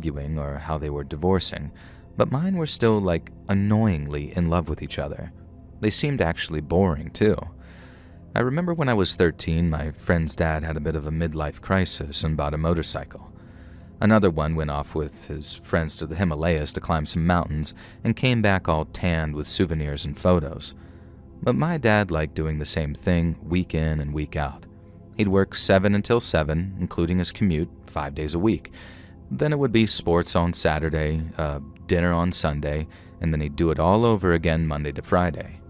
arguing or how they were divorcing, but mine were still, annoyingly in love with each other. They seemed actually boring, too. I remember when I was 13, my friend's dad had a bit of a midlife crisis and bought a motorcycle. Another one went off with his friends to the Himalayas to climb some mountains and came back all tanned with souvenirs and photos. But my dad liked doing the same thing week in and week out. He'd work 7 until 7, including his commute, 5 days a week. Then it would be sports on Saturday, dinner on Sunday, and then he'd do it all over again Monday to Friday.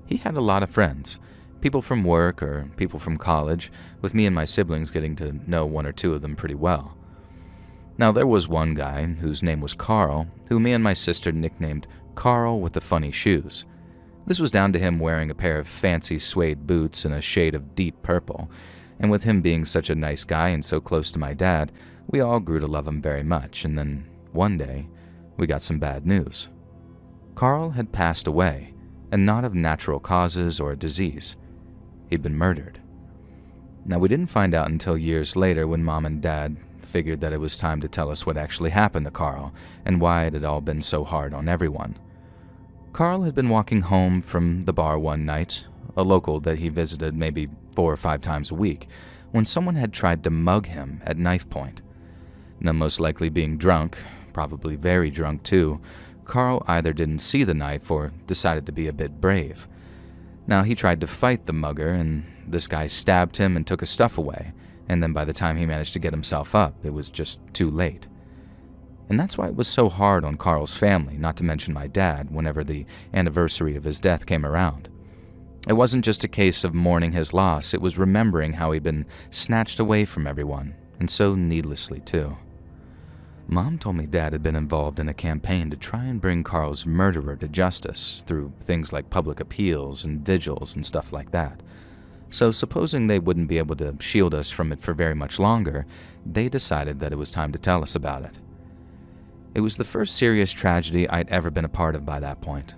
He had a lot of friends. People from work or people from college, with me and my siblings getting to know one or two of them pretty well. Now, there was one guy, whose name was Carl, who me and my sister nicknamed Carl with the funny shoes. This was down to him wearing a pair of fancy suede boots in a shade of deep purple, and with him being such a nice guy and so close to my dad, we all grew to love him very much, and then, one day, we got some bad news. Carl had passed away, and not of natural causes or disease. He'd been murdered. Now, we didn't find out until years later when Mom and Dad figured that it was time to tell us what actually happened to Carl and why it had all been so hard on everyone. Carl had been walking home from the bar one night, a local that he visited maybe 4 or 5 times a week, when someone had tried to mug him at knife point. Now, most likely being drunk, probably very drunk too, Carl either didn't see the knife or decided to be a bit brave. Now, he tried to fight the mugger, and this guy stabbed him and took his stuff away, and then by the time he managed to get himself up, it was just too late. And that's why it was so hard on Carl's family, not to mention my dad, whenever the anniversary of his death came around. It wasn't just a case of mourning his loss, it was remembering how he'd been snatched away from everyone, and so needlessly too. Mom told me Dad had been involved in a campaign to try and bring Carl's murderer to justice through things like public appeals and vigils and stuff like that. So supposing they wouldn't be able to shield us from it for very much longer, they decided that it was time to tell us about it. It was the first serious tragedy I'd ever been a part of by that point.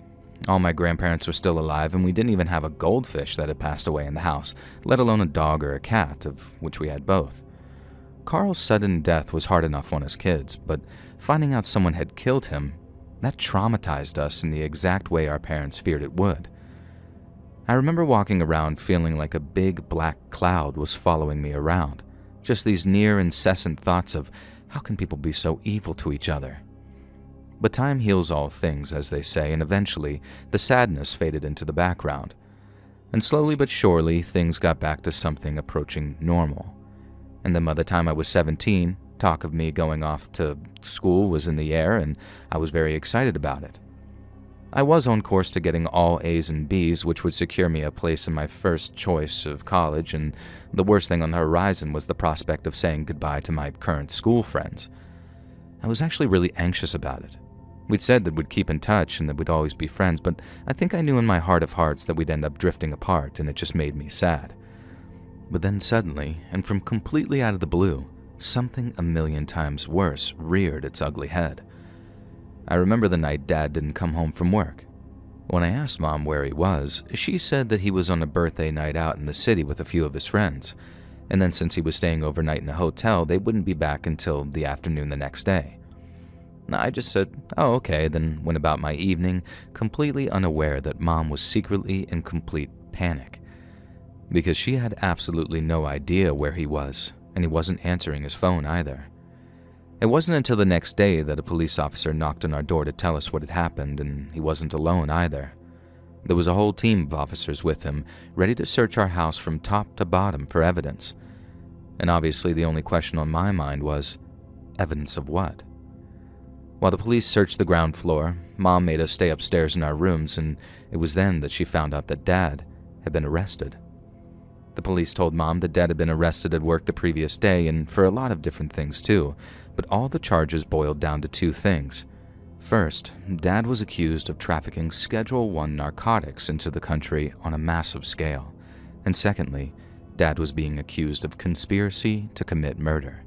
All my grandparents were still alive, and we didn't even have a goldfish that had passed away in the house, let alone a dog or a cat, of which we had both. Carl's sudden death was hard enough on us kids, but finding out someone had killed him, that traumatized us in the exact way our parents feared it would. I remember walking around feeling like a big black cloud was following me around, just these near incessant thoughts of, how can people be so evil to each other? But time heals all things, as they say, and eventually the sadness faded into the background. And slowly but surely, things got back to something approaching normal. And then by the time I was 17, talk of me going off to school was in the air, and I was very excited about it. I was on course to getting all A's and B's, which would secure me a place in my first choice of college, and the worst thing on the horizon was the prospect of saying goodbye to my current school friends. I was actually really anxious about it. We'd said that we'd keep in touch and that we'd always be friends, but I think I knew in my heart of hearts that we'd end up drifting apart, and it just made me sad. But then suddenly, and from completely out of the blue, something a million times worse reared its ugly head. I remember the night Dad didn't come home from work. When I asked Mom where he was, she said that he was on a birthday night out in the city with a few of his friends, and then since he was staying overnight in a hotel, they wouldn't be back until the afternoon the next day. I just said, oh, okay, then went about my evening, completely unaware that Mom was secretly in complete panic, because she had absolutely no idea where he was, and he wasn't answering his phone either. It wasn't until the next day that a police officer knocked on our door to tell us what had happened, and he wasn't alone either. There was a whole team of officers with him, ready to search our house from top to bottom for evidence. And obviously the only question on my mind was, evidence of what? While the police searched the ground floor, Mom made us stay upstairs in our rooms, and it was then that she found out that Dad had been arrested. The police told Mom that Dad had been arrested at work the previous day, and for a lot of different things too, but all the charges boiled down to 2 things. First, Dad was accused of trafficking Schedule I narcotics into the country on a massive scale, and secondly, Dad was being accused of conspiracy to commit murder.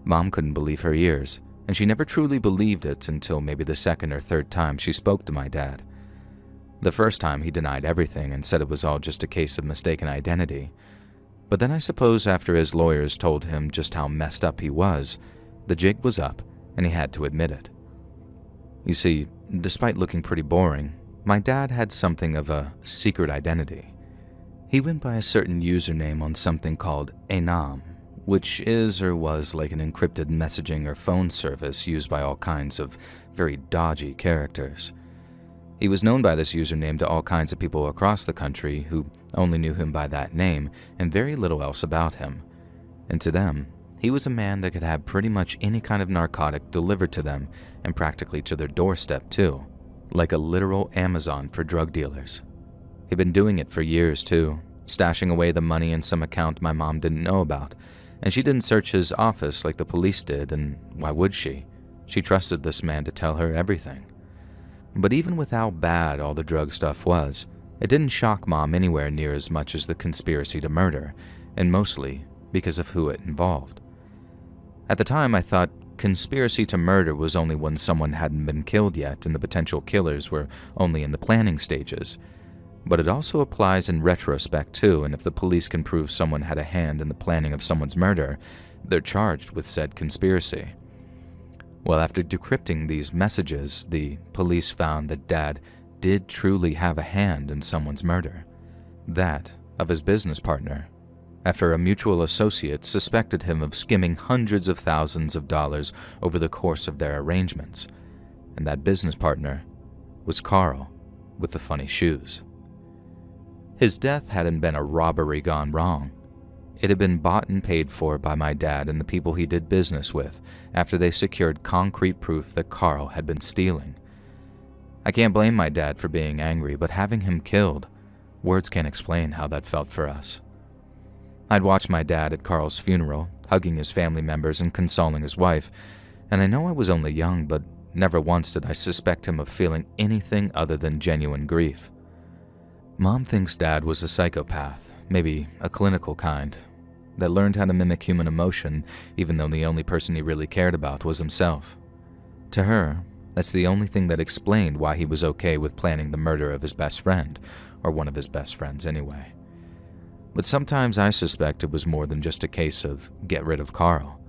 Mom couldn't believe her ears, and she never truly believed it until maybe the second or third time she spoke to my dad. The first time he denied everything and said it was all just a case of mistaken identity. But then I suppose after his lawyers told him just how messed up he was, the jig was up and he had to admit it. You see, despite looking pretty boring, my dad had something of a secret identity. He went by a certain username on something called Enam, which is or was like an encrypted messaging or phone service used by all kinds of very dodgy characters. He was known by this username to all kinds of people across the country who only knew him by that name and very little else about him. And to them, he was a man that could have pretty much any kind of narcotic delivered to them and practically to their doorstep too, like a literal Amazon for drug dealers. He'd been doing it for years too, stashing away the money in some account my mom didn't know about, and she didn't search his office like the police did, and why would she? She trusted this man to tell her everything. But even with how bad all the drug stuff was, it didn't shock Mom anywhere near as much as the conspiracy to murder, and mostly because of who it involved. At the time, I thought conspiracy to murder was only when someone hadn't been killed yet and the potential killers were only in the planning stages. But it also applies in retrospect too, and if the police can prove someone had a hand in the planning of someone's murder, they're charged with said conspiracy. Well, after decrypting these messages, the police found that Dad did truly have a hand in someone's murder. That of his business partner, after a mutual associate suspected him of skimming hundreds of thousands of dollars over the course of their arrangements. And that business partner was Carl with the funny shoes. His death hadn't been a robbery gone wrong. It had been bought and paid for by my dad and the people he did business with after they secured concrete proof that Carl had been stealing. I can't blame my dad for being angry, but having him killed, words can't explain how that felt for us. I'd watched my dad at Carl's funeral, hugging his family members and consoling his wife, and I know I was only young, but never once did I suspect him of feeling anything other than genuine grief. Mom thinks Dad was a psychopath, maybe a clinical kind, that learned how to mimic human emotion even though the only person he really cared about was himself. To her, that's the only thing that explained why he was okay with planning the murder of his best friend, or one of his best friends anyway. But sometimes I suspect it was more than just a case of get rid of Carl.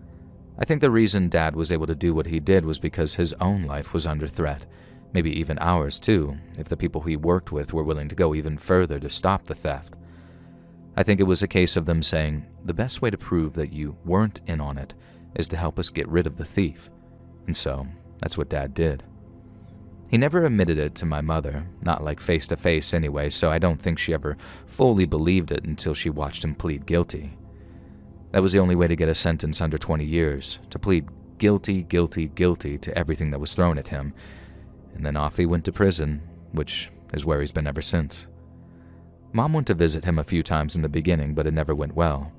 I think the reason Dad was able to do what he did was because his own life was under threat, maybe even ours too, if the people he worked with were willing to go even further to stop the theft. I think it was a case of them saying, the best way to prove that you weren't in on it is to help us get rid of the thief. And so, that's what Dad did. He never admitted it to my mother, not like face to face anyway, so I don't think she ever fully believed it until she watched him plead guilty. That was the only way to get a sentence under 20 years, to plead guilty, guilty, guilty to everything that was thrown at him. And then off he went to prison, which is where he's been ever since. Mom went to visit him a few times in the beginning, but it never went well.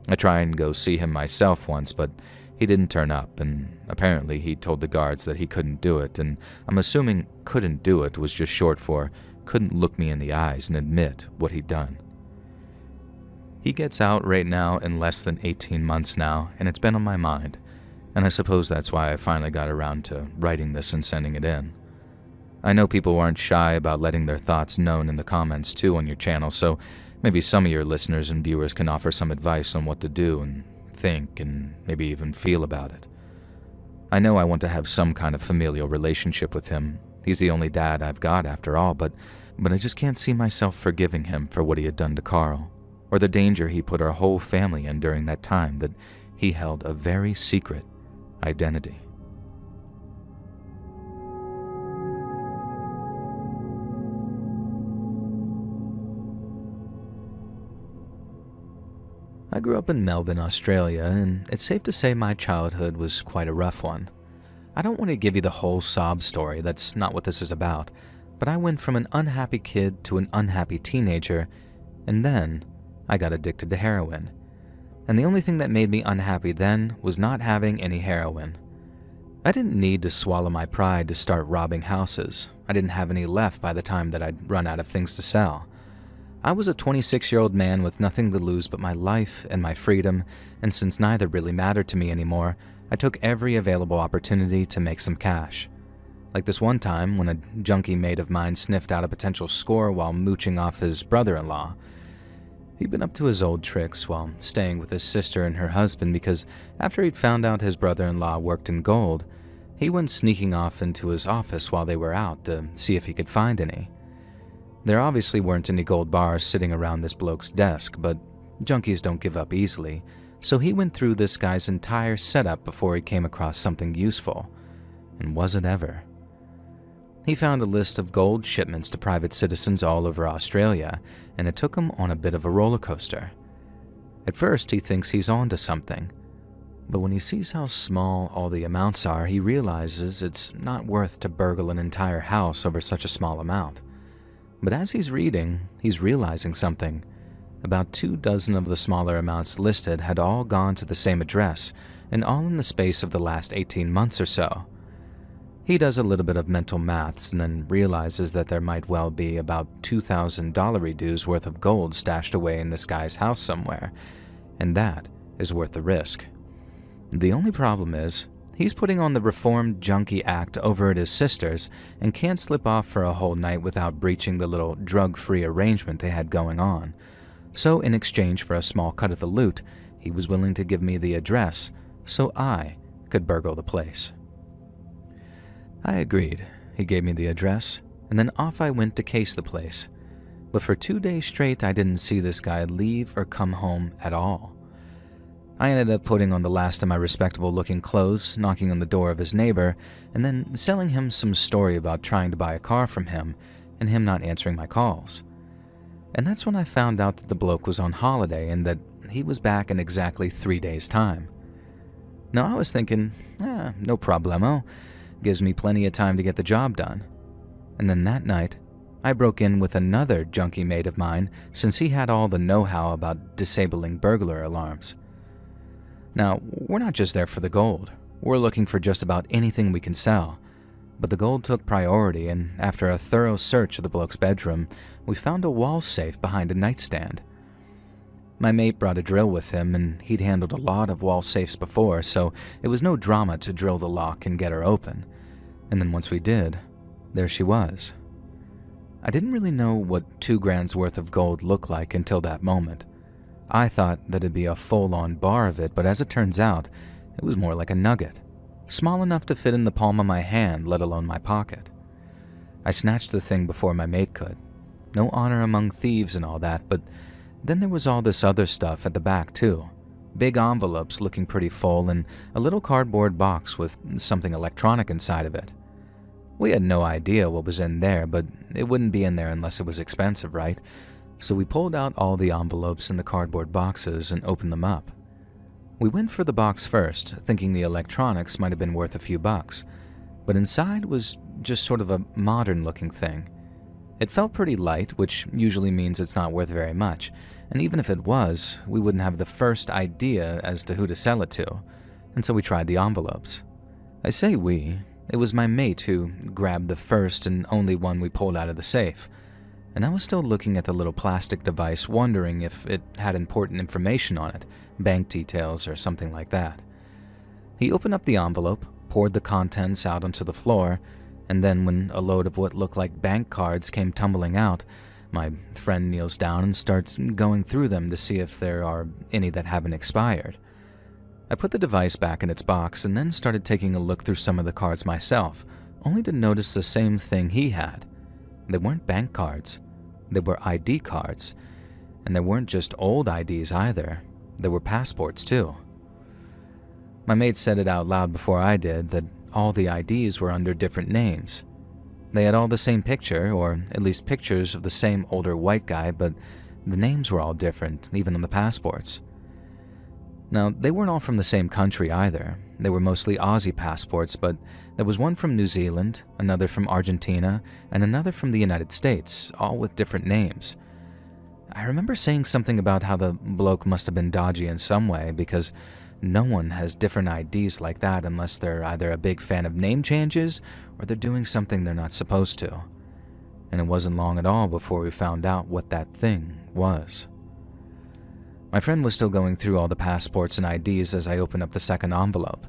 I tried and go see him myself once, but he didn't turn up, and apparently he told the guards that he couldn't do it, and I'm assuming couldn't do it was just short for couldn't look me in the eyes and admit what he'd done. He gets out right now in less than 18 months now, and it's been on my mind, and I suppose that's why I finally got around to writing this and sending it in. I know people aren't shy about letting their thoughts known in the comments too on your channel, so maybe some of your listeners and viewers can offer some advice on what to do and think and maybe even feel about it. I know I want to have some kind of familial relationship with him. He's the only dad I've got after all, but I just can't see myself forgiving him for what he had done to Carl, or the danger he put our whole family in during that time that he held a very secret identity. I grew up in Melbourne, Australia, and it's safe to say my childhood was quite a rough one. I don't want to give you the whole sob story, that's not what this is about, but I went from an unhappy kid to an unhappy teenager, and then I got addicted to heroin. And the only thing that made me unhappy then was not having any heroin. I didn't need to swallow my pride to start robbing houses. I didn't have any left by the time that I'd run out of things to sell. I was a 26-year-old man with nothing to lose but my life and my freedom, and since neither really mattered to me anymore, I took every available opportunity to make some cash. Like this one time when a junkie mate of mine sniffed out a potential score while mooching off his brother-in-law. He'd been up to his old tricks while staying with his sister and her husband because after he'd found out his brother-in-law worked in gold, He went sneaking off into his office while they were out to see if he could find any. There obviously weren't any gold bars sitting around this bloke's desk, but junkies don't give up easily, so he went through this guy's entire setup before he came across something useful. And was it ever? He found a list of gold shipments to private citizens all over Australia, and it took him on a bit of a roller coaster. At first, he thinks he's onto something, but when he sees how small all the amounts are, he realizes it's not worth to burgle an entire house over such a small amount. But as he's reading, he's realizing something. About 24 of the smaller amounts listed had all gone to the same address, and all in the space of the last 18 months or so. He does a little bit of mental maths and then realizes that there might well be about $2,000 dues worth of gold stashed away in this guy's house somewhere, and that is worth the risk. The only problem is, he's putting on the Reformed Junkie Act over at his sister's and can't slip off for a whole night without breaching the little drug-free arrangement they had going on. So in exchange for a small cut of the loot, he was willing to give me the address so I could burgle the place. I agreed. He gave me the address, and then off I went to case the place. But for 2 days straight, I didn't see this guy leave or come home at all. I ended up putting on the last of my respectable-looking clothes, knocking on the door of his neighbor, and then selling him some story about trying to buy a car from him, and him not answering my calls. And that's when I found out that the bloke was on holiday and that he was back in exactly 3 days' time. Now I was thinking, no problemo. Gives me plenty of time to get the job done. And then that night, I broke in with another junkie mate of mine since he had all the know-how about disabling burglar alarms. Now, we're not just there for the gold. We're looking for just about anything we can sell. But the gold took priority, and after a thorough search of the bloke's bedroom, we found a wall safe behind a nightstand. My mate brought a drill with him, and he'd handled a lot of wall safes before, so it was no drama to drill the lock and get her open. And then once we did, there she was. I didn't really know what 2 grand's worth of gold looked like until that moment. I thought that it'd be a full-on bar of it, but as it turns out, it was more like a nugget, small enough to fit in the palm of my hand, let alone my pocket. I snatched the thing before my mate could. No honor among thieves and all that, but then there was all this other stuff at the back too. Big envelopes looking pretty full and a little cardboard box with something electronic inside of it. We had no idea what was in there, but it wouldn't be in there unless it was expensive, right? So we pulled out all the envelopes in the cardboard boxes and opened them up. We went for the box first, thinking the electronics might have been worth a few bucks, but inside was just sort of a modern-looking thing. It felt pretty light, which usually means it's not worth very much, and even if it was, we wouldn't have the first idea as to who to sell it to, and so we tried the envelopes. I say we. It was my mate who grabbed the first and only one we pulled out of the safe, and I was still looking at the little plastic device, wondering if it had important information on it, bank details or something like that. He opened up the envelope, poured the contents out onto the floor, and then when a load of what looked like bank cards came tumbling out, my friend kneels down and starts going through them to see if there are any that haven't expired. I put the device back in its box and then started taking a look through some of the cards myself, only to notice the same thing he had. They weren't bank cards. They were ID cards. And they weren't just old IDs either. They were passports too. My mate said it out loud before I did that all the IDs were under different names. They had all the same picture, or at least pictures of the same older white guy, but the names were all different, even on the passports. Now, they weren't all from the same country either. They were mostly Aussie passports, but there was one from New Zealand, another from Argentina, and another from the United States, all with different names. I remember saying something about how the bloke must have been dodgy in some way, because no one has different IDs like that unless they're either a big fan of name changes or they're doing something they're not supposed to. And it wasn't long at all before we found out what that thing was. My friend was still going through all the passports and IDs as I opened up the second envelope.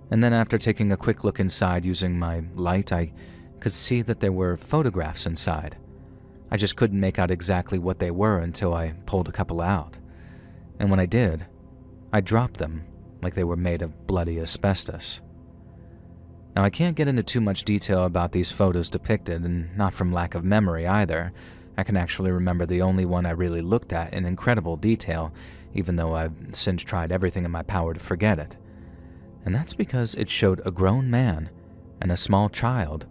And then after taking a quick look inside using my light, I could see that there were photographs inside. I just couldn't make out exactly what they were until I pulled a couple out. And when I did, I dropped them like they were made of bloody asbestos. Now, I can't get into too much detail about these photos depicted, and not from lack of memory either. I can actually remember the only one I really looked at in incredible detail, even though I've since tried everything in my power to forget it. And that's because it showed a grown man and a small child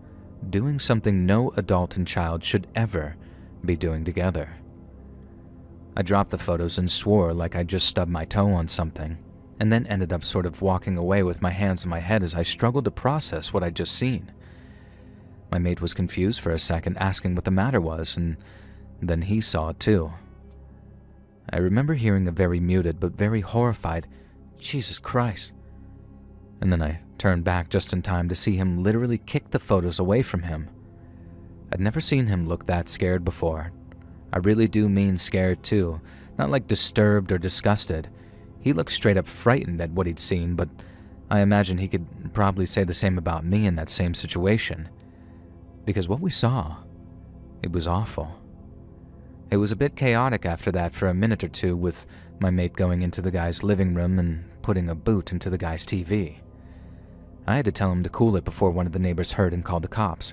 doing something no adult and child should ever be doing together. I dropped the photos and swore like I just stubbed my toe on something, and then ended up sort of walking away with my hands on my head as I struggled to process what I'd just seen. My mate was confused for a second, asking what the matter was, and then he saw it too. I remember hearing a very muted but very horrified, "Jesus Christ." And then I turned back just in time to see him literally kick the photos away from him. I'd never seen him look that scared before. I really do mean scared too, not like disturbed or disgusted. He looked straight up frightened at what he'd seen, but I imagine he could probably say the same about me in that same situation. Because what we saw, it was awful. It was a bit chaotic after that for a minute or two, with my mate going into the guy's living room and putting a boot into the guy's TV. I had to tell him to cool it before one of the neighbors heard and called the cops.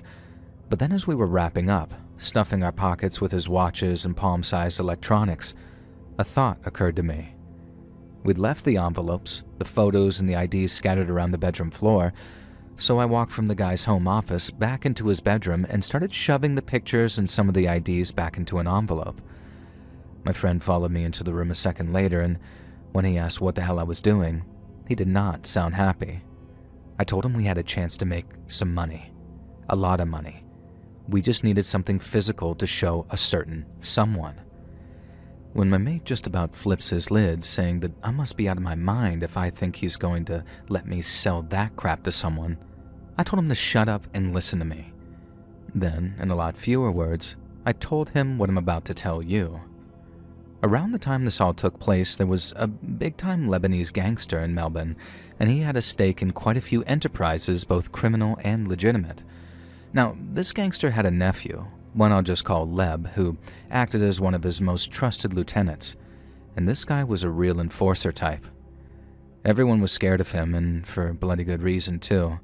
But then as we were wrapping up, stuffing our pockets with his watches and palm-sized electronics, a thought occurred to me. We'd left the envelopes, the photos, and the IDs scattered around the bedroom floor, so I walked from the guy's home office back into his bedroom and started shoving the pictures and some of the IDs back into an envelope. My friend followed me into the room a second later, and when he asked what the hell I was doing, he did not sound happy. I told him we had a chance to make some money. A lot of money. We just needed something physical to show a certain someone. When my mate just about flips his lid, saying that I must be out of my mind if I think he's going to let me sell that crap to someone, I told him to shut up and listen to me. Then, in a lot fewer words, I told him what I'm about to tell you. Around the time this all took place, there was a big-time Lebanese gangster in Melbourne, and he had a stake in quite a few enterprises, both criminal and legitimate. Now, this gangster had a nephew, one I'll just call Leb, who acted as one of his most trusted lieutenants, and this guy was a real enforcer type. Everyone was scared of him, and for bloody good reason, too.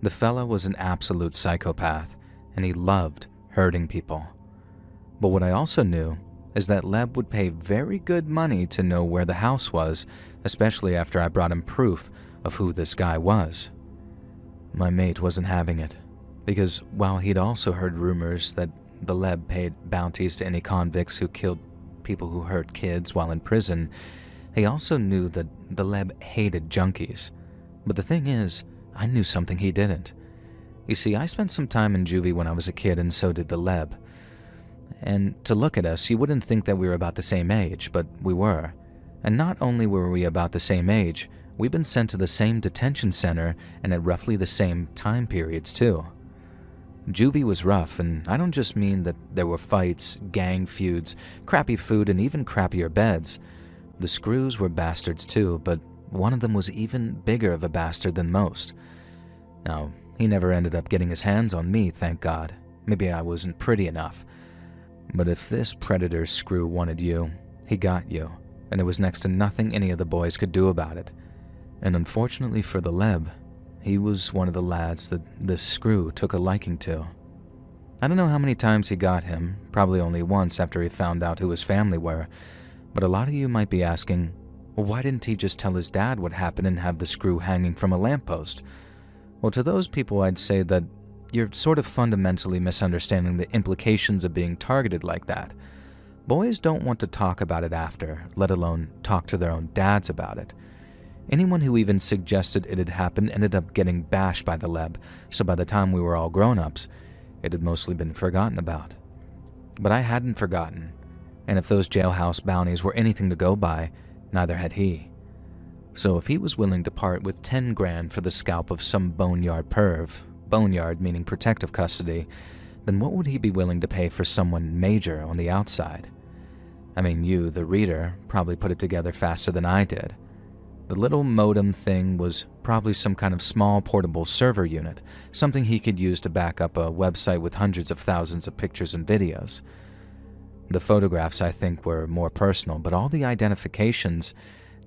The fella was an absolute psychopath, and he loved hurting people. But what I also knew is that Leb would pay very good money to know where the house was, especially after I brought him proof of who this guy was. My mate wasn't having it, because while he'd also heard rumors that the Leb paid bounties to any convicts who killed people who hurt kids while in prison, he also knew that the Leb hated junkies. But the thing is, I knew something he didn't. You see, I spent some time in juvie when I was a kid, and so did the Leb. And to look at us, you wouldn't think that we were about the same age, but we were. And not only were we about the same age, we'd been sent to the same detention center and at roughly the same time periods too. Juvie was rough, and I don't just mean that there were fights, gang feuds, crappy food, and even crappier beds. The screws were bastards too, but one of them was even bigger of a bastard than most. Now, he never ended up getting his hands on me, thank God. Maybe I wasn't pretty enough. But if this predator screw wanted you, he got you, and there was next to nothing any of the boys could do about it. And unfortunately for the Leb, he was one of the lads that this screw took a liking to. I don't know how many times he got him, probably only once after he found out who his family were, but a lot of you might be asking, well, why didn't he just tell his dad what happened and have the screw hanging from a lamppost? Well, to those people I'd say that you're sort of fundamentally misunderstanding the implications of being targeted like that. Boys don't want to talk about it after, let alone talk to their own dads about it. Anyone who even suggested it had happened ended up getting bashed by the Leb, so by the time we were all grown-ups, it had mostly been forgotten about. But I hadn't forgotten, and if those jailhouse bounties were anything to go by, neither had he. So if he was willing to part with 10 grand for the scalp of some boneyard perv, boneyard meaning protective custody, then what would he be willing to pay for someone major on the outside? I mean, you, the reader, probably put it together faster than I did. The little modem thing was probably some kind of small portable server unit, something he could use to back up a website with hundreds of thousands of pictures and videos. The photographs, I think, were more personal, but all the identifications,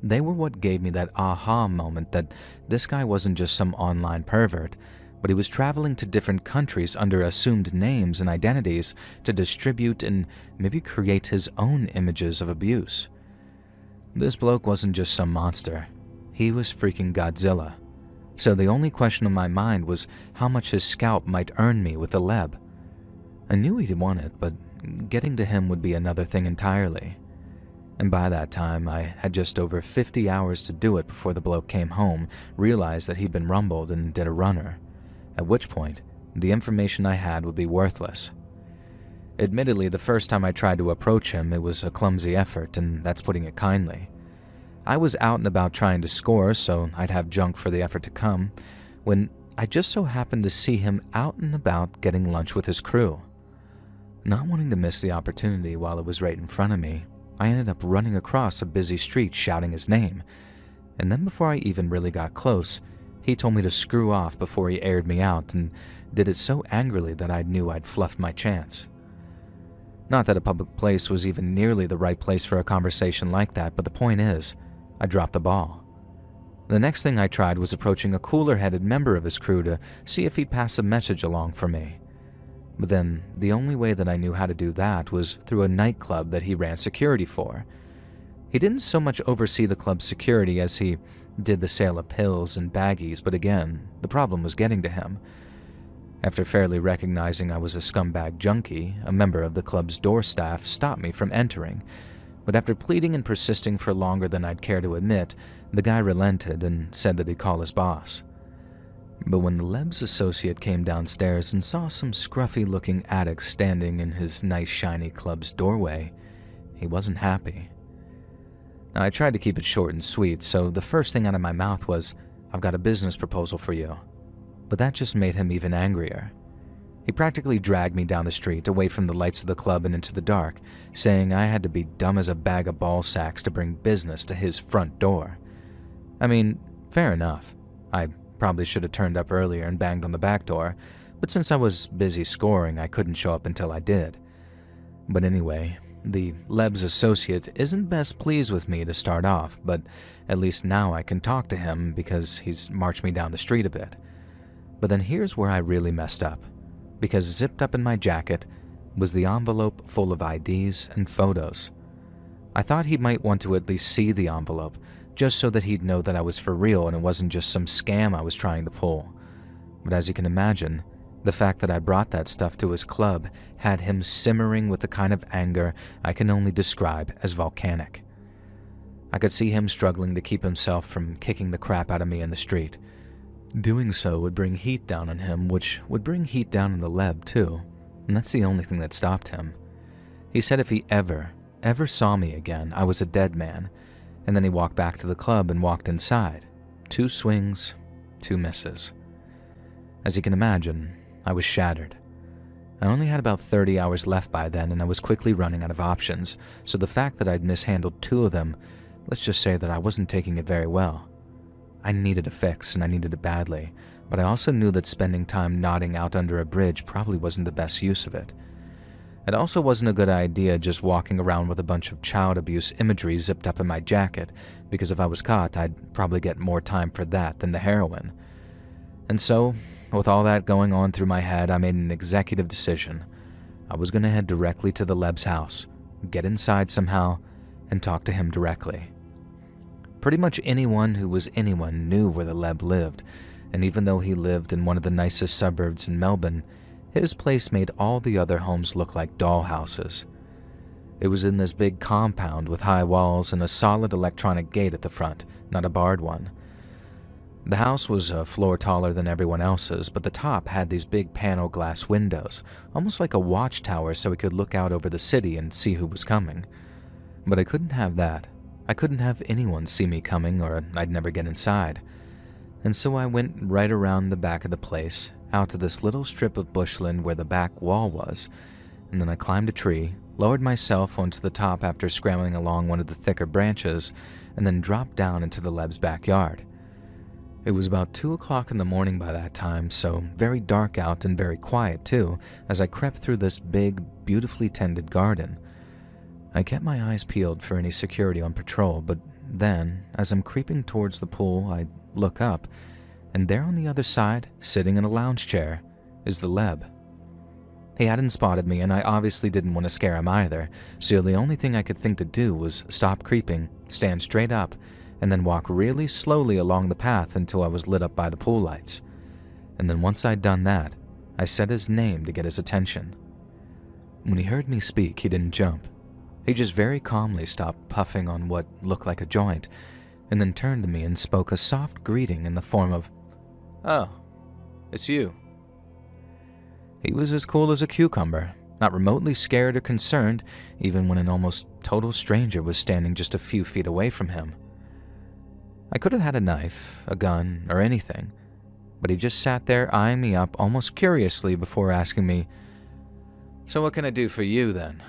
they were what gave me that aha moment that this guy wasn't just some online pervert, but he was traveling to different countries under assumed names and identities to distribute and maybe create his own images of abuse. This bloke wasn't just some monster. He was freaking Godzilla. So the only question on my mind was how much his scalp might earn me with the leb. I knew he'd want it, but getting to him would be another thing entirely. And by that time, I had just over 50 hours to do it before the bloke came home, realized that he'd been rumbled, and did a runner. At which point, the information I had would be worthless. Admittedly, the first time I tried to approach him, it was a clumsy effort, and that's putting it kindly. I was out and about trying to score, so I'd have junk for the effort to come, when I just so happened to see him out and about getting lunch with his crew. Not wanting to miss the opportunity while it was right in front of me, I ended up running across a busy street shouting his name, and then before I even really got close, he told me to screw off before he aired me out, and did it so angrily that I knew I'd fluffed my chance. Not that a public place was even nearly the right place for a conversation like that, but the point is, I dropped the ball. The next thing I tried was approaching a cooler-headed member of his crew to see if he'd pass a message along for me. But then, the only way that I knew how to do that was through a nightclub that he ran security for. He didn't so much oversee the club's security as he did the sale of pills and baggies, but again, the problem was getting to him. After fairly recognizing I was a scumbag junkie, a member of the club's door staff stopped me from entering, but after pleading and persisting for longer than I'd care to admit, the guy relented and said that he'd call his boss. But when the Leb's associate came downstairs and saw some scruffy-looking addict standing in his nice shiny club's doorway, he wasn't happy. Now, I tried to keep it short and sweet, so the first thing out of my mouth was, "I've got a business proposal for you." But that just made him even angrier. He practically dragged me down the street, away from the lights of the club and into the dark, saying I had to be dumb as a bag of ball sacks to bring business to his front door. I mean, fair enough. I probably should have turned up earlier and banged on the back door, but since I was busy scoring, I couldn't show up until I did. But anyway, the Leb's associate isn't best pleased with me to start off, but at least now I can talk to him because he's marched me down the street a bit. But then here's where I really messed up, because zipped up in my jacket was the envelope full of IDs and photos. I thought he might want to at least see the envelope, just so that he'd know that I was for real and it wasn't just some scam I was trying to pull. But as you can imagine, the fact that I brought that stuff to his club had him simmering with the kind of anger I can only describe as volcanic. I could see him struggling to keep himself from kicking the crap out of me in the street. Doing so would bring heat down on him, which would bring heat down on the Leb too, and that's the only thing that stopped him. He said if he ever saw me again, I was a dead man, and then he walked back to the club and walked inside. 2 swings, 2 misses. As you can imagine, I was shattered. I only had about 30 hours left by then, and I was quickly running out of options, so the fact that I'd mishandled 2 of them, let's just say that I wasn't taking it very well. I needed a fix, and I needed it badly, but I also knew that spending time nodding out under a bridge probably wasn't the best use of it. It also wasn't a good idea just walking around with a bunch of child abuse imagery zipped up in my jacket, because if I was caught, I'd probably get more time for that than the heroin. And so, with all that going on through my head, I made an executive decision. I was going to head directly to the Leb's house, get inside somehow, and talk to him directly. Pretty much anyone who was anyone knew where the Leb lived, and even though he lived in one of the nicest suburbs in Melbourne, his place made all the other homes look like dollhouses. It was in this big compound with high walls and a solid electronic gate at the front, not a barred one. The house was a floor taller than everyone else's, but the top had these big panel glass windows, almost like a watchtower so we could look out over the city and see who was coming. But I couldn't have that. I couldn't have anyone see me coming or I'd never get inside. And so I went right around the back of the place, out to this little strip of bushland where the back wall was, and then I climbed a tree, lowered myself onto the top after scrambling along one of the thicker branches, and then dropped down into the Leb's backyard. It was about 2 o'clock in the morning by that time, so very dark out and very quiet too, as I crept through this big, beautifully tended garden. I kept my eyes peeled for any security on patrol, but then, as I'm creeping towards the pool, I look up, and there on the other side, sitting in a lounge chair, is the Leb. He hadn't spotted me, and I obviously didn't want to scare him either, so the only thing I could think to do was stop creeping, stand straight up, and then walk really slowly along the path until I was lit up by the pool lights. And then once I'd done that, I said his name to get his attention. When he heard me speak, he didn't jump. He just very calmly stopped puffing on what looked like a joint, and then turned to me and spoke a soft greeting in the form of, "Oh, it's you." He was as cool as a cucumber, not remotely scared or concerned, even when an almost total stranger was standing just a few feet away from him. I could have had a knife, a gun, or anything, but he just sat there eyeing me up almost curiously before asking me, "So what can I do for you then?"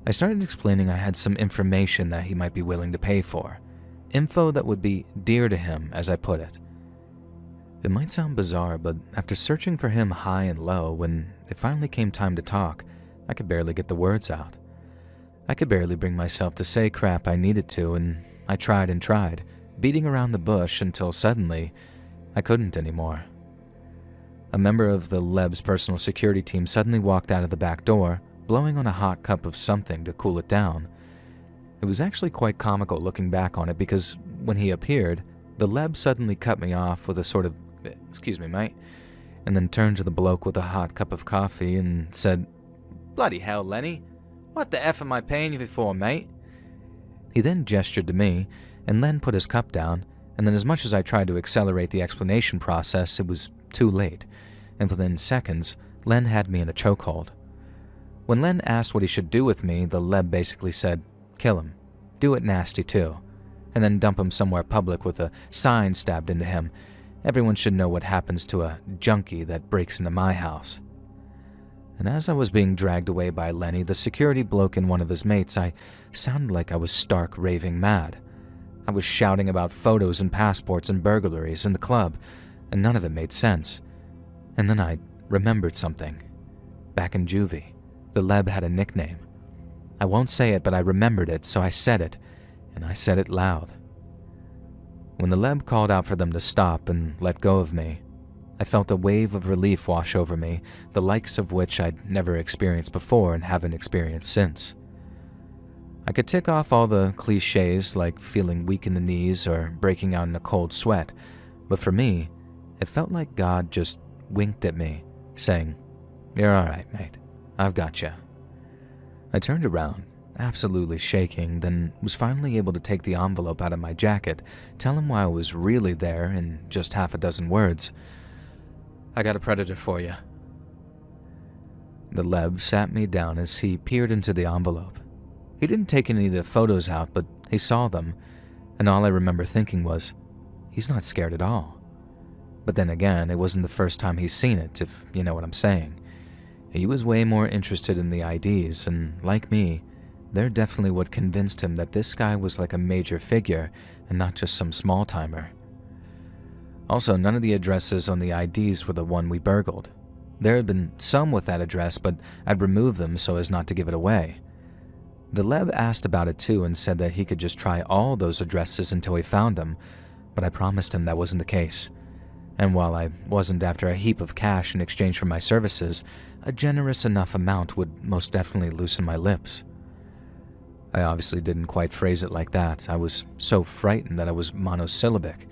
I started explaining I had some information that he might be willing to pay for, info that would be dear to him, as I put it. It might sound bizarre, but after searching for him high and low, when it finally came time to talk, I could barely get the words out. I could barely bring myself to say crap I needed to, and I tried and tried, beating around the bush until suddenly, I couldn't anymore. A member of the Leb's personal security team suddenly walked out of the back door, blowing on a hot cup of something to cool it down. It was actually quite comical looking back on it because when he appeared, the Leb suddenly cut me off with a sort of, "Excuse me, mate," and then turned to the bloke with a hot cup of coffee and said, "Bloody hell, Lenny, what the F am I paying you for, mate?" He then gestured to me, and Len put his cup down, and then as much as I tried to accelerate the explanation process, it was too late, and within seconds, Len had me in a chokehold. When Len asked what he should do with me, the Leb basically said, "Kill him, do it nasty too, and then dump him somewhere public with a sign stabbed into him. Everyone should know what happens to a junkie that breaks into my house." And as I was being dragged away by Lenny, the security bloke and one of his mates, I sounded like I was stark raving mad. I was shouting about photos and passports and burglaries in the club, and none of it made sense. And then I remembered something. Back in juvie, the Leb had a nickname. I won't say it, but I remembered it, so I said it, and I said it loud. When the Leb called out for them to stop and let go of me, I felt a wave of relief wash over me, the likes of which I'd never experienced before and haven't experienced since. I could tick off all the cliches like feeling weak in the knees or breaking out in a cold sweat, but for me, it felt like God just winked at me, saying, "You're all right, mate. I've got you." I turned around, absolutely shaking, then was finally able to take the envelope out of my jacket, tell him why I was really there in just half a dozen words. "I got a predator for you." The Leb sat me down as he peered into the envelope. He didn't take any of the photos out, but he saw them, and all I remember thinking was, he's not scared at all. But then again, it wasn't the first time he's seen it, if you know what I'm saying. He was way more interested in the IDs, and like me, they're definitely what convinced him that this guy was like a major figure and not just some small-timer. Also, none of the addresses on the IDs were the one we burgled. There had been some with that address, but I'd removed them so as not to give it away. The Leb asked about it too and said that he could just try all those addresses until he found them, but I promised him that wasn't the case. And while I wasn't after a heap of cash in exchange for my services, a generous enough amount would most definitely loosen my lips. I obviously didn't quite phrase it like that. I was so frightened that I was monosyllabic,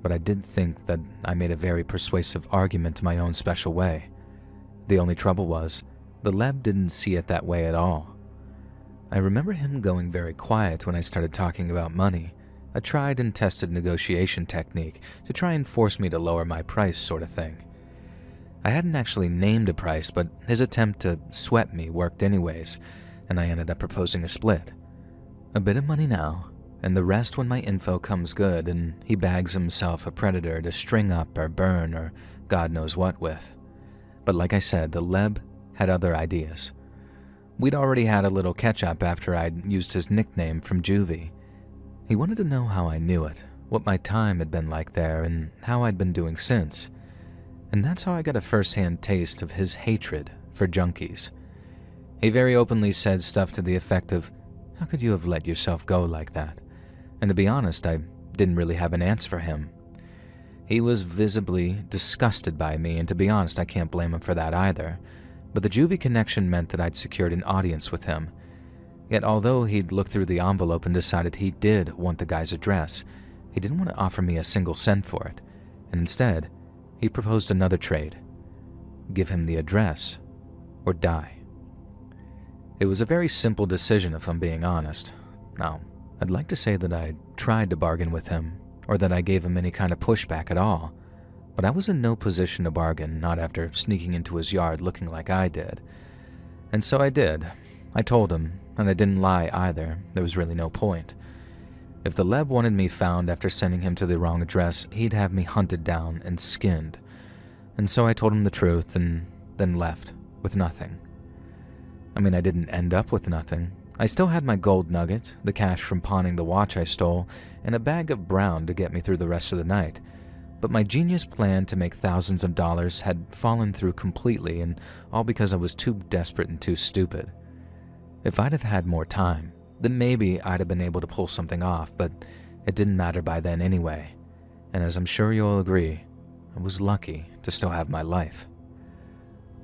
but I did think that I made a very persuasive argument my own special way. The only trouble was, the Leb didn't see it that way at all. I remember him going very quiet when I started talking about money, a tried and tested negotiation technique to try and force me to lower my price sort of thing. I hadn't actually named a price, but his attempt to sweat me worked anyways, and I ended up proposing a split. A bit of money now, and the rest when my info comes good and he bags himself a predator to string up or burn or God knows what with. But like I said, the Leb had other ideas. We'd already had a little catch-up after I'd used his nickname from juvie. He wanted to know how I knew it, what my time had been like there, and how I'd been doing since. And that's how I got a first-hand taste of his hatred for junkies. He very openly said stuff to the effect of, "How could you have let yourself go like that?" And to be honest, I didn't really have an answer for him. He was visibly disgusted by me, and to be honest, I can't blame him for that either. But the juvie connection meant that I'd secured an audience with him. Yet although he'd looked through the envelope and decided he did want the guy's address, he didn't want to offer me a single cent for it, and instead, he proposed another trade. Give him the address, or die. It was a very simple decision if I'm being honest. Now, I'd like to say that I tried to bargain with him, or that I gave him any kind of pushback at all, but I was in no position to bargain, not after sneaking into his yard looking like I did. And so I did. I told him, and I didn't lie either. There was really no point. If the Leb wanted me found after sending him to the wrong address, he'd have me hunted down and skinned. And so I told him the truth and then left with nothing. I mean, I didn't end up with nothing. I still had my gold nugget, the cash from pawning the watch I stole, and a bag of brown to get me through the rest of the night. But my genius plan to make thousands of dollars had fallen through completely, and all because I was too desperate and too stupid. If I'd have had more time, then maybe I'd have been able to pull something off, but it didn't matter by then anyway. And as I'm sure you'll agree, I was lucky to still have my life.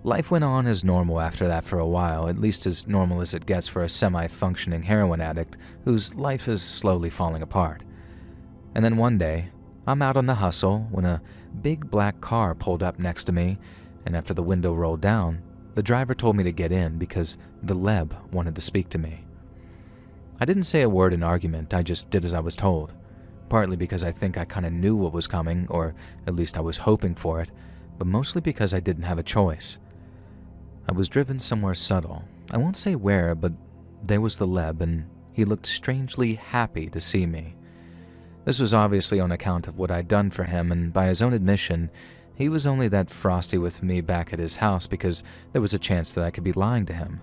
Life went on as normal after that for a while, at least as normal as it gets for a semi-functioning heroin addict whose life is slowly falling apart. And then one day, I'm out on the hustle when a big black car pulled up next to me, and after the window rolled down, the driver told me to get in because the Leb wanted to speak to me. I didn't say a word in argument, I just did as I was told, partly because I think I kind of knew what was coming, or at least I was hoping for it, but mostly because I didn't have a choice. I was driven somewhere subtle. I won't say where, but there was the Leb, and he looked strangely happy to see me. This was obviously on account of what I'd done for him, and by his own admission, he was only that frosty with me back at his house because there was a chance that I could be lying to him.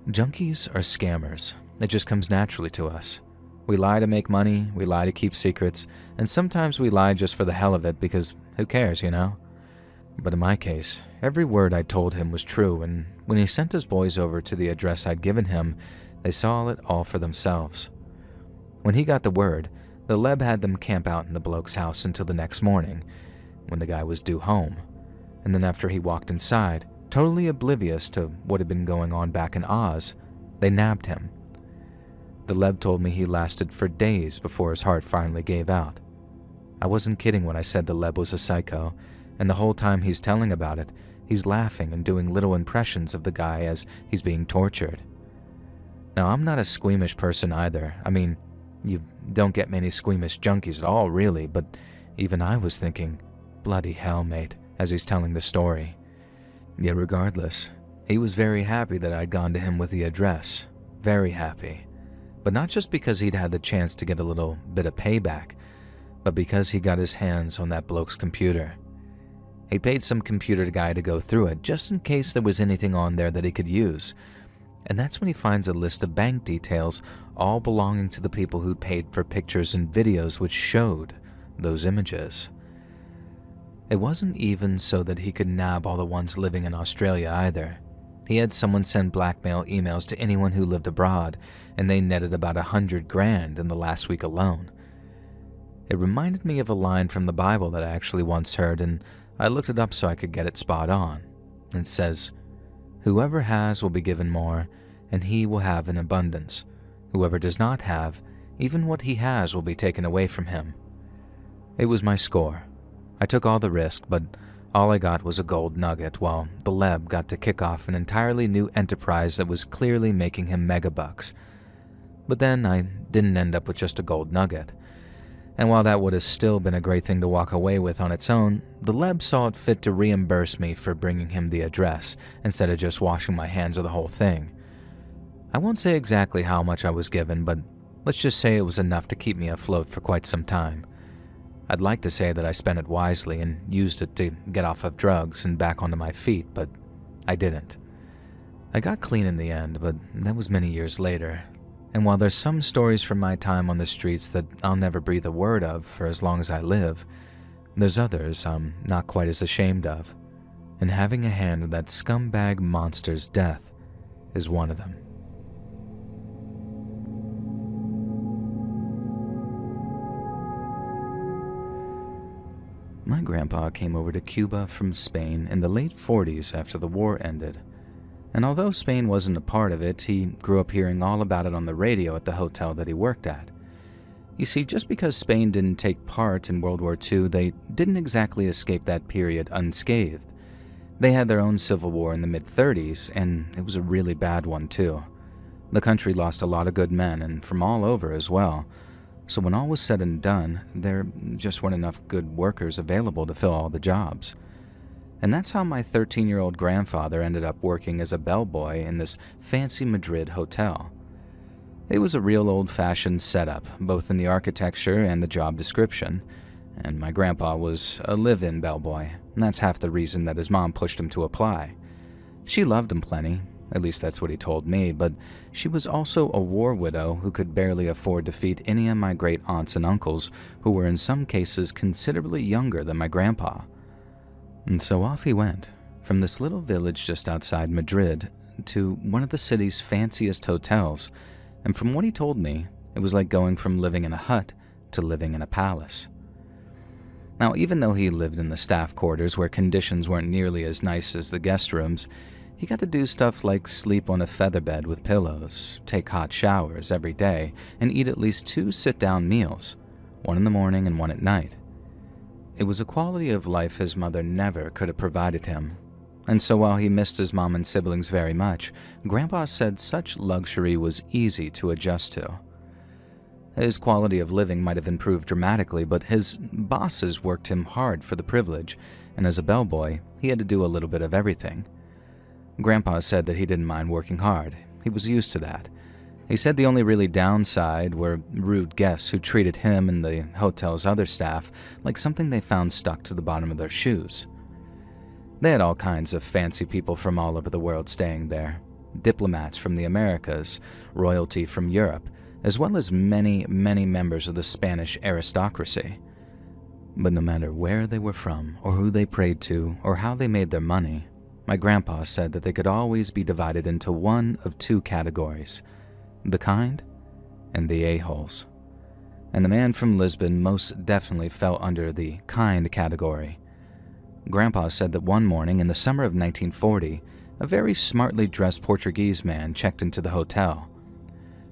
Junkies are scammers. It just comes naturally to us. We lie to make money, we lie to keep secrets, and sometimes we lie just for the hell of it because who cares, you know? But in my case, every word I told him was true, and when he sent his boys over to the address I'd given him, they saw it all for themselves. When he got the word, the Leb had them camp out in the bloke's house until the next morning, when the guy was due home. And then after he walked inside, totally oblivious to what had been going on back in Oz, they nabbed him. The Leb told me he lasted for days before his heart finally gave out. I wasn't kidding when I said the Leb was a psycho, and the whole time he's telling about it, he's laughing and doing little impressions of the guy as he's being tortured. Now, I'm not a squeamish person either. I mean, you don't get many squeamish junkies at all, really, but even I was thinking, bloody hell, mate, as he's telling the story. Yet regardless, he was very happy that I'd gone to him with the address. Very happy. But not just because he'd had the chance to get a little bit of payback, but because he got his hands on that bloke's computer. He paid some computer guy to go through it, just in case there was anything on there that he could use. And that's when he finds a list of bank details, all belonging to the people who paid for pictures and videos which showed those images. It wasn't even so that he could nab all the ones living in Australia either. He had someone send blackmail emails to anyone who lived abroad, and they netted about $100,000 in the last week alone. It reminded me of a line from the Bible that I actually once heard, and I looked it up so I could get it spot on. It says, "Whoever has will be given more, and he will have in abundance. Whoever does not have, even what he has will be taken away from him." It was my score. I took all the risk, but all I got was a gold nugget, while the Leb got to kick off an entirely new enterprise that was clearly making him megabucks. But then I didn't end up with just a gold nugget. And while that would have still been a great thing to walk away with on its own, the Leb saw it fit to reimburse me for bringing him the address, instead of just washing my hands of the whole thing. I won't say exactly how much I was given, but let's just say it was enough to keep me afloat for quite some time. I'd like to say that I spent it wisely and used it to get off of drugs and back onto my feet, but I didn't. I got clean in the end, but that was many years later. And while there's some stories from my time on the streets that I'll never breathe a word of for as long as I live, there's others I'm not quite as ashamed of. And having a hand in that scumbag monster's death is one of them. My grandpa came over to Cuba from Spain in the late 40s after the war ended. And although Spain wasn't a part of it, he grew up hearing all about it on the radio at the hotel that he worked at. You see, just because Spain didn't take part in World War II, they didn't exactly escape that period unscathed. They had their own civil war in the mid-30s, and it was a really bad one too. The country lost a lot of good men, and from all over as well. So when all was said and done, there just weren't enough good workers available to fill all the jobs. And that's how my 13-year-old grandfather ended up working as a bellboy in this fancy Madrid hotel. It was a real old-fashioned setup, both in the architecture and the job description, and my grandpa was a live-in bellboy, and that's half the reason that his mom pushed him to apply. She loved him plenty, at least that's what he told me, but she was also a war widow who could barely afford to feed any of my great-aunts and uncles, who were in some cases considerably younger than my grandpa. And so off he went, from this little village just outside Madrid to one of the city's fanciest hotels, and from what he told me, it was like going from living in a hut to living in a palace. Now, even though he lived in the staff quarters where conditions weren't nearly as nice as the guest rooms, he got to do stuff like sleep on a featherbed with pillows, take hot showers every day, and eat at least 2 sit-down meals, one in the morning and one at night. It was a quality of life his mother never could have provided him. And so while he missed his mom and siblings very much, Grandpa said such luxury was easy to adjust to. His quality of living might have improved dramatically, but his bosses worked him hard for the privilege, and as a bellboy, he had to do a little bit of everything. Grandpa said that he didn't mind working hard. He was used to that. He said the only really downside were rude guests who treated him and the hotel's other staff like something they found stuck to the bottom of their shoes. They had all kinds of fancy people from all over the world staying there. Diplomats from the Americas, royalty from Europe, as well as many, many members of the Spanish aristocracy. But no matter where they were from, or who they prayed to, or how they made their money, my grandpa said that they could always be divided into one of 2 categories: the kind and the a-holes. And the man from Lisbon most definitely fell under the kind category. Grandpa said that one morning in the summer of 1940, a very smartly dressed Portuguese man checked into the hotel.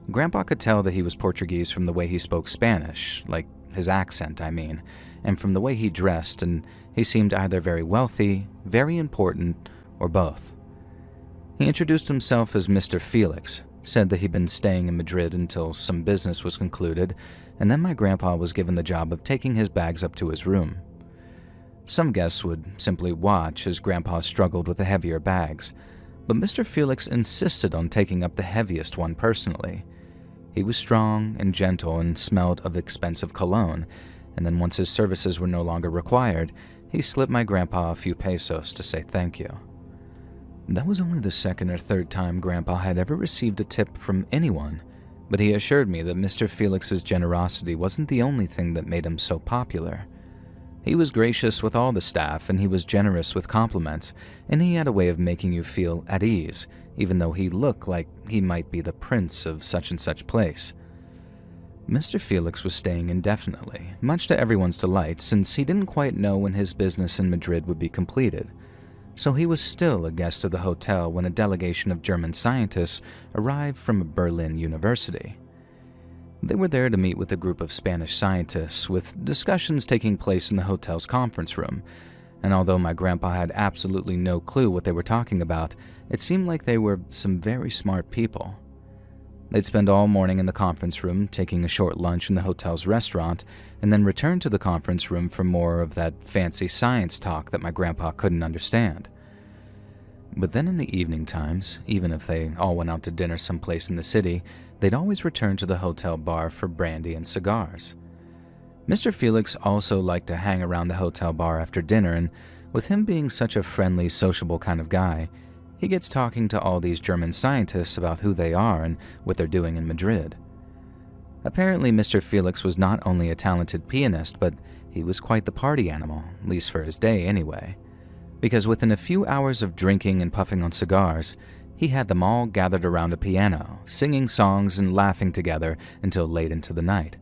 Grandpa could tell that he was Portuguese from the way he spoke Spanish, like his accent, I mean, and from the way he dressed, and he seemed either very wealthy, very important, or both. He introduced himself as Mr. Felix, said that he'd been staying in Madrid until some business was concluded, and then my grandpa was given the job of taking his bags up to his room. Some guests would simply watch as Grandpa struggled with the heavier bags, but Mr. Felix insisted on taking up the heaviest one personally. He was strong and gentle and smelled of expensive cologne, and then once his services were no longer required, he slipped my grandpa a few pesos to say thank you. That was only the 2nd or 3rd time Grandpa had ever received a tip from anyone, but he assured me that Mr. Felix's generosity wasn't the only thing that made him so popular. He was gracious with all the staff, and he was generous with compliments, and he had a way of making you feel at ease, even though he looked like he might be the prince of such and such place. Mr. Felix was staying indefinitely, much to everyone's delight, since he didn't quite know when his business in Madrid would be completed. So he was still a guest of the hotel when a delegation of German scientists arrived from a Berlin university. They were there to meet with a group of Spanish scientists, with discussions taking place in the hotel's conference room, and although my grandpa had absolutely no clue what they were talking about, it seemed like they were some very smart people. They'd spend all morning in the conference room, taking a short lunch in the hotel's restaurant, and then return to the conference room for more of that fancy science talk that my grandpa couldn't understand. But then in the evening times, even if they all went out to dinner someplace in the city, they'd always return to the hotel bar for brandy and cigars. Mr. Felix also liked to hang around the hotel bar after dinner, and with him being such a friendly, sociable kind of guy, he gets talking to all these German scientists about who they are and what they're doing in Madrid. Apparently, Mr. Felix was not only a talented pianist, but he was quite the party animal, at least for his day anyway, because within a few hours of drinking and puffing on cigars, he had them all gathered around a piano, singing songs and laughing together until late into the night.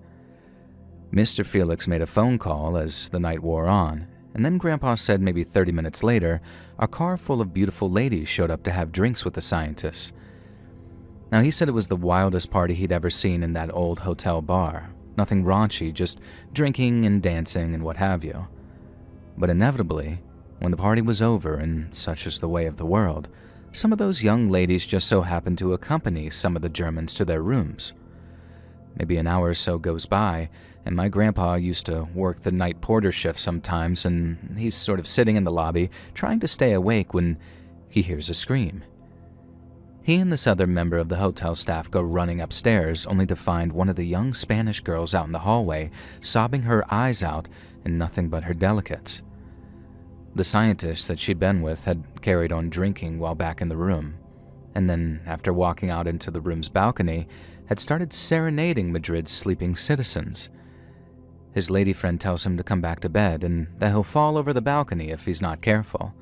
Mr. Felix made a phone call as the night wore on, And then Grandpa said maybe 30 minutes later, a car full of beautiful ladies showed up to have drinks with the scientists. Now, he said it was the wildest party he'd ever seen in that old hotel bar. Nothing raunchy, just drinking and dancing and what have you. But inevitably, when the party was over, and such is the way of the world, some of those young ladies just so happened to accompany some of the Germans to their rooms. Maybe an hour or so goes by, and my grandpa used to work the night porter shift sometimes, and he's sort of sitting in the lobby trying to stay awake when he hears a scream. He and this other member of the hotel staff go running upstairs, only to find one of the young Spanish girls out in the hallway, sobbing her eyes out and nothing but her delicates. The scientist that she'd been with had carried on drinking while back in the room, and then, after walking out into the room's balcony, had started serenading Madrid's sleeping citizens. His lady friend tells him to come back to bed and that he'll fall over the balcony if he's not careful.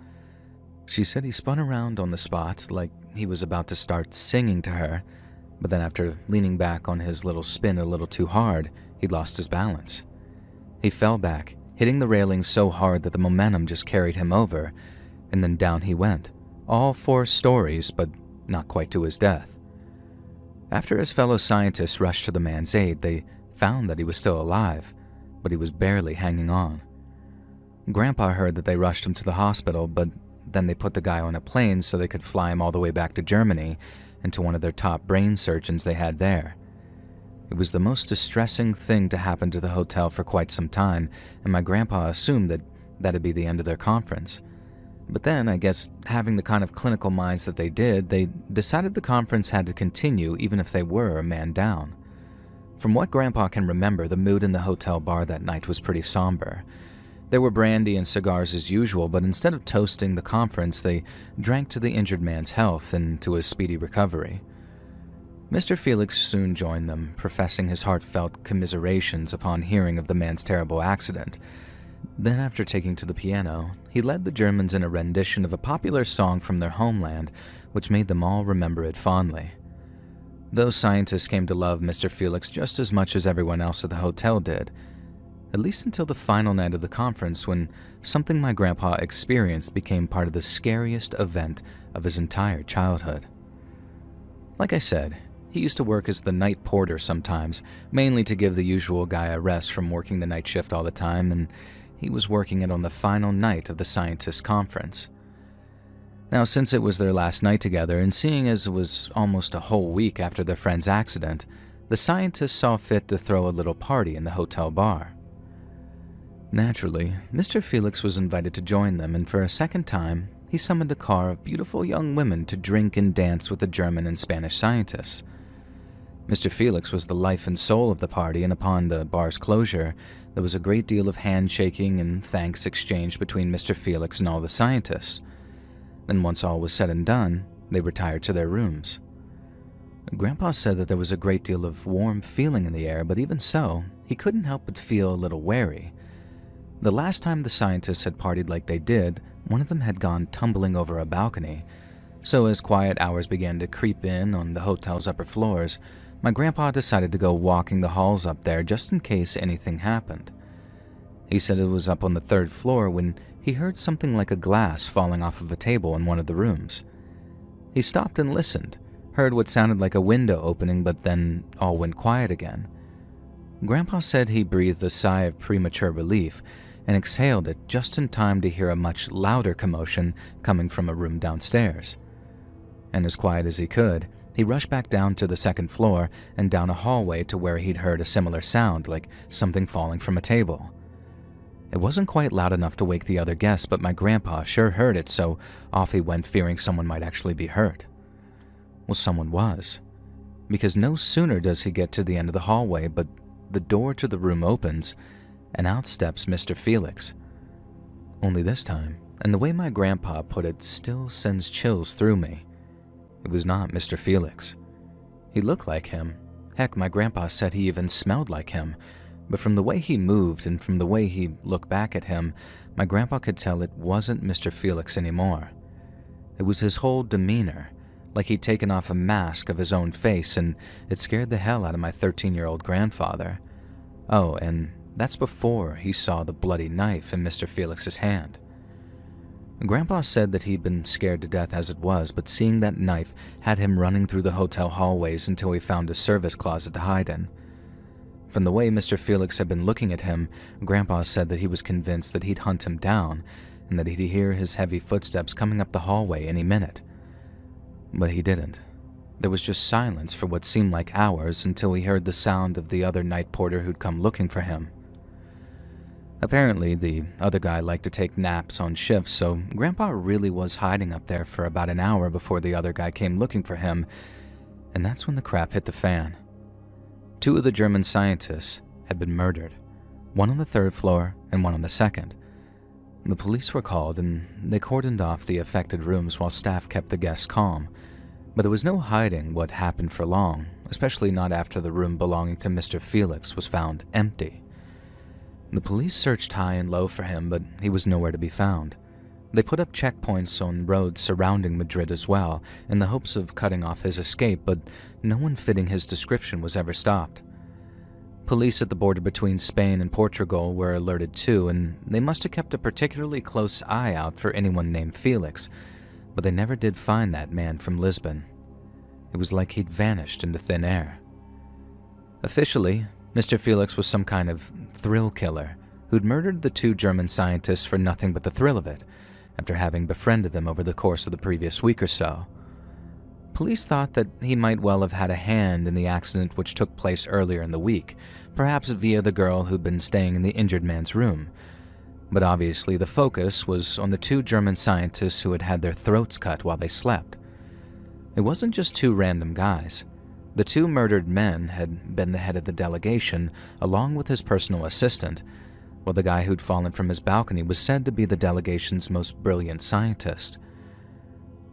She said he spun around on the spot like he was about to start singing to her, but then after leaning back on his little spin a little too hard, he lost his balance. He fell back, hitting the railing so hard that the momentum just carried him over, and then down he went, all 4 stories, but not quite to his death. After his fellow scientists rushed to the man's aid, they found that he was still alive, but he was barely hanging on. Grandpa heard that they rushed him to the hospital, but then they put the guy on a plane so they could fly him all the way back to Germany and to one of their top brain surgeons they had there. It was the most distressing thing to happen to the hotel for quite some time, and my grandpa assumed that that'd be the end of their conference. But then, I guess, having the kind of clinical minds that they did, they decided the conference had to continue even if they were a man down. From what Grandpa can remember, the mood in the hotel bar that night was pretty somber. There were brandy and cigars as usual, but instead of toasting the conference, they drank to the injured man's health and to his speedy recovery. Mr. Felix soon joined them, professing his heartfelt commiserations upon hearing of the man's terrible accident. Then, after taking to the piano, he led the Germans in a rendition of a popular song from their homeland, which made them all remember it fondly. Those scientists came to love Mr. Felix just as much as everyone else at the hotel did, at least until the final night of the conference, when something my grandpa experienced became part of the scariest event of his entire childhood. Like I said, he used to work as the night porter sometimes, mainly to give the usual guy a rest from working the night shift all the time, and he was working it on the final night of the scientists' conference. Now, since it was their last night together, and seeing as it was almost a whole week after their friend's accident, the scientists saw fit to throw a little party in the hotel bar. Naturally, Mr. Felix was invited to join them, and for a second time, he summoned a car of beautiful young women to drink and dance with the German and Spanish scientists. Mr. Felix was the life and soul of the party, and upon the bar's closure, there was a great deal of handshaking and thanks exchanged between Mr. Felix and all the scientists. Then once all was said and done, they retired to their rooms. Grandpa said that there was a great deal of warm feeling in the air, but even so, he couldn't help but feel a little wary. The last time the scientists had partied like they did, one of them had gone tumbling over a balcony, so as quiet hours began to creep in on the hotel's upper floors, my grandpa decided to go walking the halls up there just in case anything happened. He said it was up on the 3rd floor when he heard something like a glass falling off of a table in one of the rooms. He stopped and listened, heard what sounded like a window opening, but then all went quiet again. Grandpa said he breathed a sigh of premature relief and exhaled it just in time to hear a much louder commotion coming from a room downstairs. And as quiet as he could, he rushed back down to the 2nd floor and down a hallway to where he'd heard a similar sound, like something falling from a table. It wasn't quite loud enough to wake the other guests, but my grandpa sure heard it, so off he went, fearing someone might actually be hurt. Well, someone was, because no sooner does he get to the end of the hallway, but the door to the room opens, and out steps Mr. Felix. Only this time, and the way my grandpa put it still sends chills through me, it was not Mr. Felix. He looked like him. Heck, my grandpa said he even smelled like him, but from the way he moved and from the way he looked back at him, my grandpa could tell it wasn't Mr. Felix anymore. It was his whole demeanor, like he'd taken off a mask of his own face, and it scared the hell out of my 13-year-old grandfather. Oh, and That's before he saw the bloody knife in Mr. Felix's hand. Grandpa said that he'd been scared to death as it was, but seeing that knife had him running through the hotel hallways until he found a service closet to hide in. From the way Mr. Felix had been looking at him, Grandpa said that he was convinced that he'd hunt him down and that he'd hear his heavy footsteps coming up the hallway any minute. But he didn't. There was just silence for what seemed like hours until he heard the sound of the other night porter who'd come looking for him. Apparently, the other guy liked to take naps on shifts, so Grandpa really was hiding up there for about an hour before the other guy came looking for him, and that's when the crap hit the fan. 2 of the German scientists had been murdered, one on the 3rd floor and one on the 2nd. The police were called and they cordoned off the affected rooms while staff kept the guests calm, but there was no hiding what happened for long, especially not after the room belonging to Mr. Felix was found empty. The police searched high and low for him, but he was nowhere to be found. They put up checkpoints on roads surrounding Madrid as well, in the hopes of cutting off his escape, but no one fitting his description was ever stopped. Police at the border between Spain and Portugal were alerted too, and they must have kept a particularly close eye out for anyone named Felix, but they never did find that man from Lisbon. It was like he'd vanished into thin air. Officially, Mr. Felix was some kind of thrill killer who'd murdered the 2 German scientists for nothing but the thrill of it, after having befriended them over the course of the previous week or so. Police thought that he might well have had a hand in the accident which took place earlier in the week, perhaps via the girl who'd been staying in the injured man's room. But obviously the focus was on the 2 German scientists who had had their throats cut while they slept. It wasn't just 2 random guys. The 2 murdered men had been the head of the delegation, along with his personal assistant, while the guy who'd fallen from his balcony was said to be the delegation's most brilliant scientist.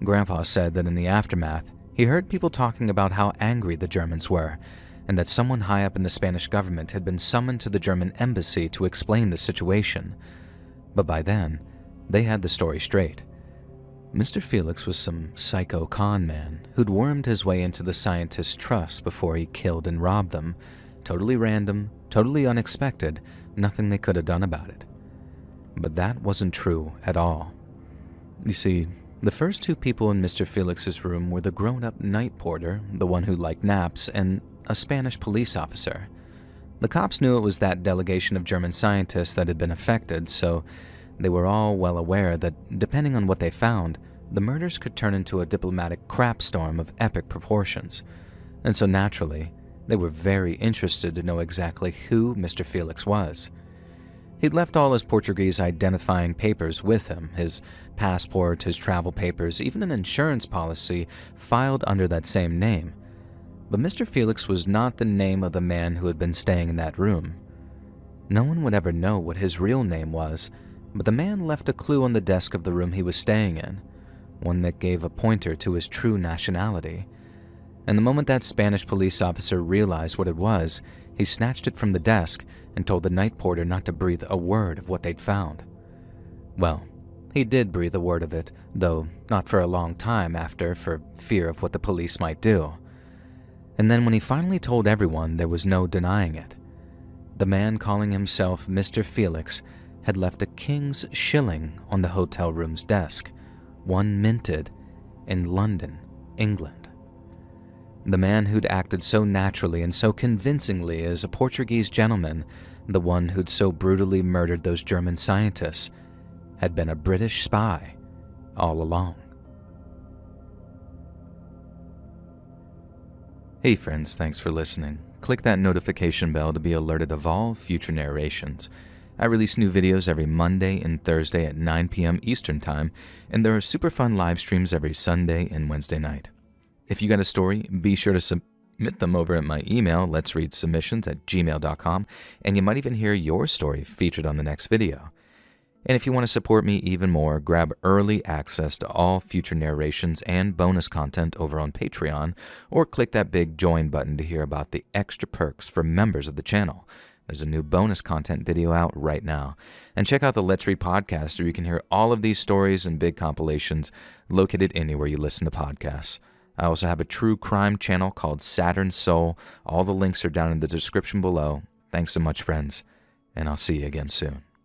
Grandpa said that in the aftermath, he heard people talking about how angry the Germans were, and that someone high up in the Spanish government had been summoned to the German embassy to explain the situation. But by then, they had the story straight. Mr. Felix was some psycho con man who'd wormed his way into the scientists' trust before he killed and robbed them. Totally random, totally unexpected, nothing they could have done about it. But that wasn't true at all. You see, the first 2 people in Mr. Felix's room were the grown-up night porter, the one who liked naps, and a Spanish police officer. The cops knew it was that delegation of German scientists that had been affected, so they were all well aware that, depending on what they found, the murders could turn into a diplomatic crap storm of epic proportions. And so naturally, they were very interested to know exactly who Mr. Felix was. He'd left all his Portuguese identifying papers with him, his passport, his travel papers, even an insurance policy filed under that same name. But Mr. Felix was not the name of the man who had been staying in that room. No one would ever know what his real name was, but the man left a clue on the desk of the room he was staying in, one that gave a pointer to his true nationality. And the moment that Spanish police officer realized what it was, he snatched it from the desk and told the night porter not to breathe a word of what they'd found. Well, he did breathe a word of it, though not for a long time after, for fear of what the police might do. And then when he finally told everyone, there was no denying it. The man calling himself Mr. Felix had left a king's shilling on the hotel room's desk, one minted in London, England. The man who'd acted so naturally and so convincingly as a Portuguese gentleman, the one who'd so brutally murdered those German scientists, had been a British spy all along. Hey friends, thanks for listening. Click that notification bell to be alerted of all future narrations. I release new videos every Monday and Thursday at 9 p.m. Eastern Time, and there are super fun live streams every Sunday and Wednesday night. If you got a story, be sure to submit them over at my email, letsreadsubmissions@gmail.com, and you might even hear your story featured on the next video. And if you want to support me even more, grab early access to all future narrations and bonus content over on Patreon, or click that big join button to hear about the extra perks for members of the channel. There's a new bonus content video out right now. And check out the Let's Read podcast, where you can hear all of these stories and big compilations located anywhere you listen to podcasts. I also have a true crime channel called Saturn Soul. All the links are down in the description below. Thanks so much, friends, and I'll see you again soon.